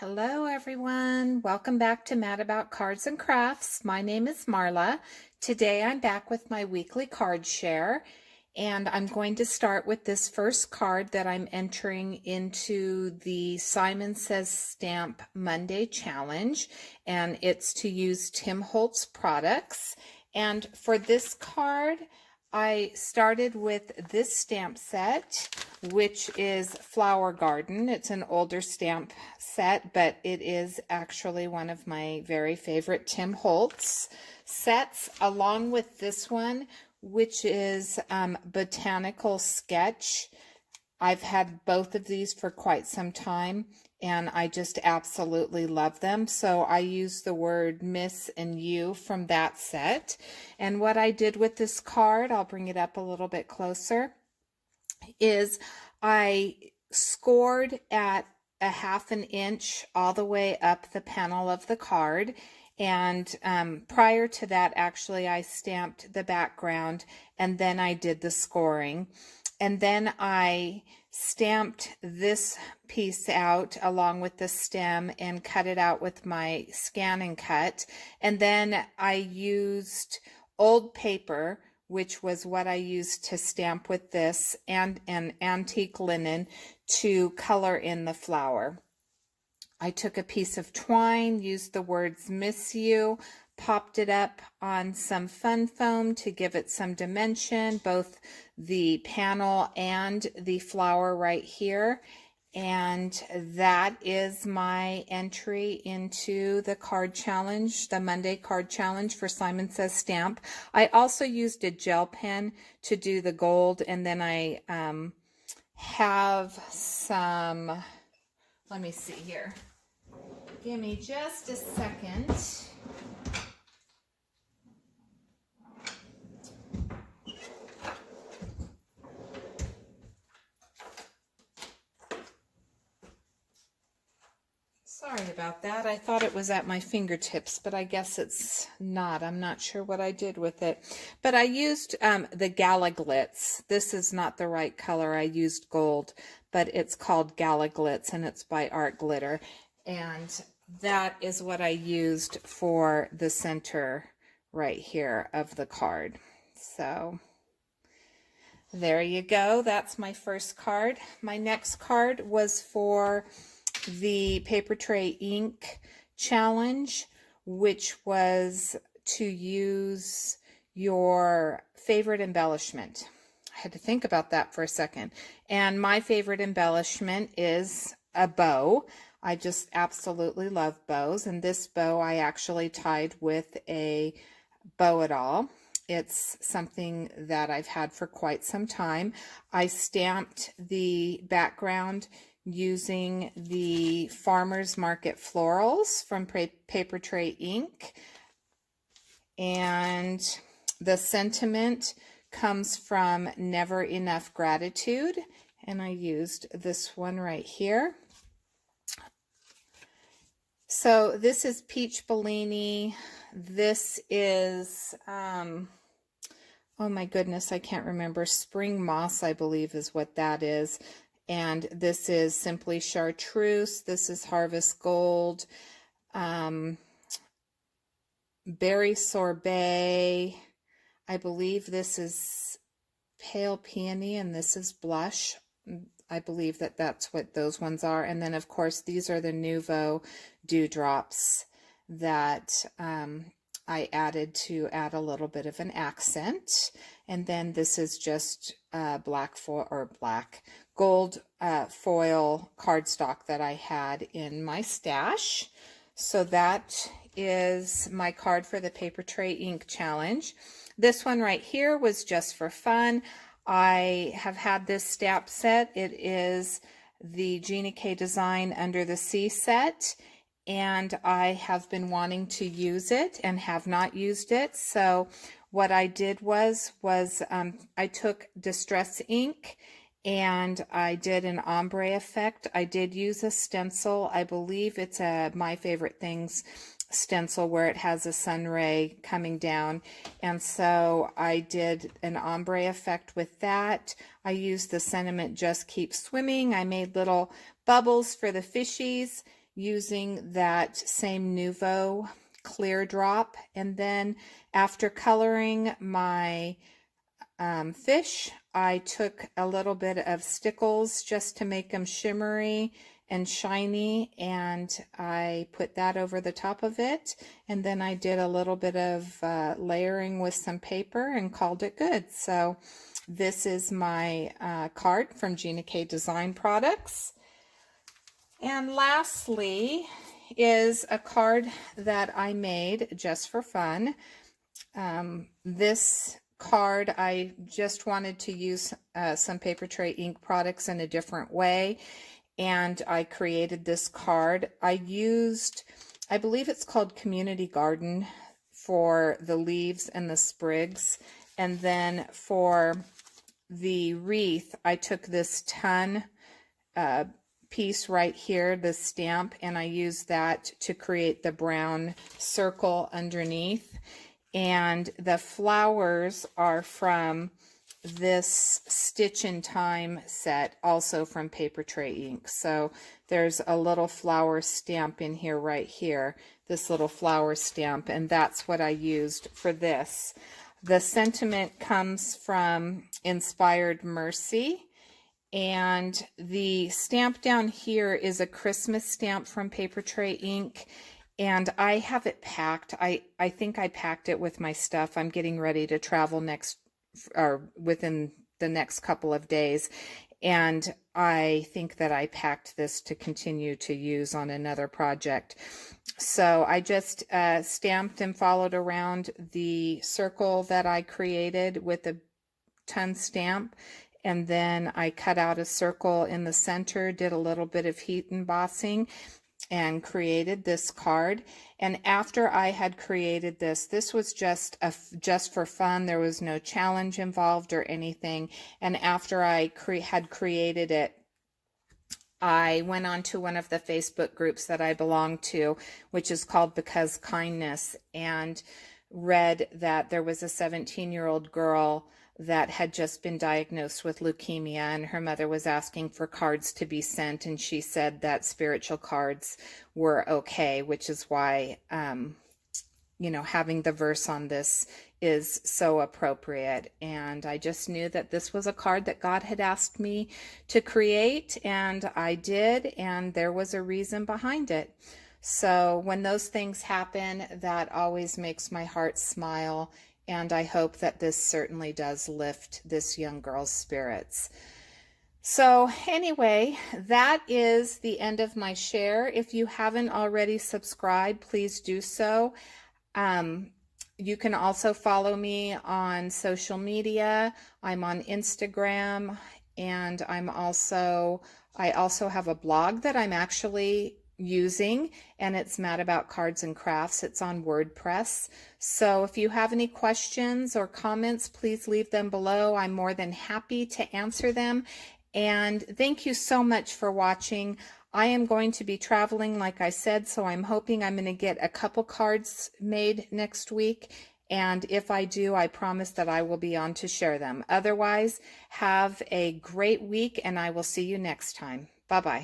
Hello everyone, welcome back to Mad About Cards and Crafts. My name is Marla. Today I'm back with my weekly card share, and I'm going to start with this first card that I'm entering into the Simon Says Stamp Monday Challenge, and it's to use Tim Holtz products. And for this card, I started with this stamp set, which is Flower Garden. It's an older stamp set, but it is actually one of my very favorite Tim Holtz sets, along with this one, which is Botanical Sketch. I've had both of these for quite some time, and I just absolutely love them. So I use the word Miss and You from that set. And what I did with this card, I'll bring it up a little bit closer, is I scored at a 1/2 inch all the way up the panel of the card. And prior to that, actually, I stamped the background and then I did the scoring. And then I stamped this piece out along with the stem and cut it out with my Scan and Cut. And then I used old paper, which was what I used to stamp with this, and an antique linen to color in the flower. I took a piece of twine, used the words Miss You, popped it up on some fun foam to give it some dimension, both the panel and the flower right here. And that is my entry into the card challenge, the Monday card challenge for Simon Says Stamp. I also used a gel pen to do the gold, and then I have some, let me see here. Give me just a second. Sorry about that. I thought it was at my fingertips, but I guess it's not. I'm not sure what I did with it. But I used the Gala Glitz. This is not the right color. I used gold, but it's called Gala Glitz, and it's by Art Glitter. And that is what I used for the center right here of the card. So there you go. That's my first card. My next card was for the Papertrey ink challenge, which was to use your favorite embellishment. I had to think about that for a second. And my favorite embellishment is a bow. I just absolutely love bows, and this bow I actually tied with a bow et al. It's something that I've had for quite some time. I stamped the background using the Farmers Market Florals from Papertrey ink, and the sentiment comes from Never Enough Gratitude, and I used this one right here. So this is Peach Bellini. This is, oh my goodness, I can't remember. Spring Moss, I believe, is what that is. And this is Simply Chartreuse. This is Harvest Gold. Berry Sorbet. I believe this is Pale Peony, and this is Blush. I believe that that's what those ones are. And then, of course, these are the Nouveau Dewdrops that I added to add a little bit of an accent. And then this is just gold foil cardstock that I had in my stash. So that is my card for the Papertrey ink challenge. This one right here was just for fun. I have had this stamp set. It is the Gina K Design Under the Sea set, and I have been wanting to use it and have not used it. So what I did was I took Distress ink and I did an ombre effect. I did use a stencil. I believe it's a My Favorite Things stencil where it has a sun ray coming down, and so I did an ombre effect with that. I used the sentiment Just Keep Swimming. I made little bubbles for the fishies, using that same Nuvo clear drop. And then after coloring my fish, I took a little bit of stickles just to make them shimmery and shiny, and I put that over the top of it, and then I did a little bit of layering with some paper and called it good. So this is my card from Gina K Design Products. And lastly is a card that I made just for fun. This card, I just wanted to use some Papertrey ink products in a different way, and I created this card. I used, I believe it's called Community Garden for the leaves and the sprigs, and then for the wreath I took this ton piece right here, the stamp, and I used that to create the brown circle underneath. And the flowers are from this Stitch in Time set, also from Papertrey ink. So there's a little flower stamp in here right here, this little flower stamp, and that's what I used for this. The sentiment comes from Inspired Mercy, and the stamp down here is a Christmas stamp from Papertrey ink. And I have it packed. I think I packed it with my stuff. I'm getting ready to travel within the next couple of days. And I think that I packed this to continue to use on another project. So I just stamped and followed around the circle that I created with a ton stamp. And then I cut out a circle in the center, did a little bit of heat embossing, and created this card. And after I had created this was just for fun. There was no challenge involved or anything. And after I had created it, I went on to one of the Facebook groups that I belong to, which is called Because Kindness, and read that there was a 17-year-old girl that had just been diagnosed with leukemia, and her mother was asking for cards to be sent, and she said that spiritual cards were okay, which is why having the verse on this is so appropriate. And I just knew that this was a card that God had asked me to create, and I did, and there was a reason behind it. So when those things happen, that always makes my heart smile. And I hope that this certainly does lift this young girl's spirits. So anyway, that is the end of my share. If you haven't already subscribed, please do so. You can also follow me on social media. I'm on Instagram, and I also have a blog that I'm actually using, and it's Mad About Cards and Crafts. It's on WordPress. So if you have any questions or comments, please leave them below. I'm more than happy to answer them. And thank you so much for watching. I am going to be traveling, like I said, so I'm hoping I'm going to get a couple cards made next week. And if I do, I promise that I will be on to share them. Otherwise, have a great week, and I will see you next time. Bye-bye.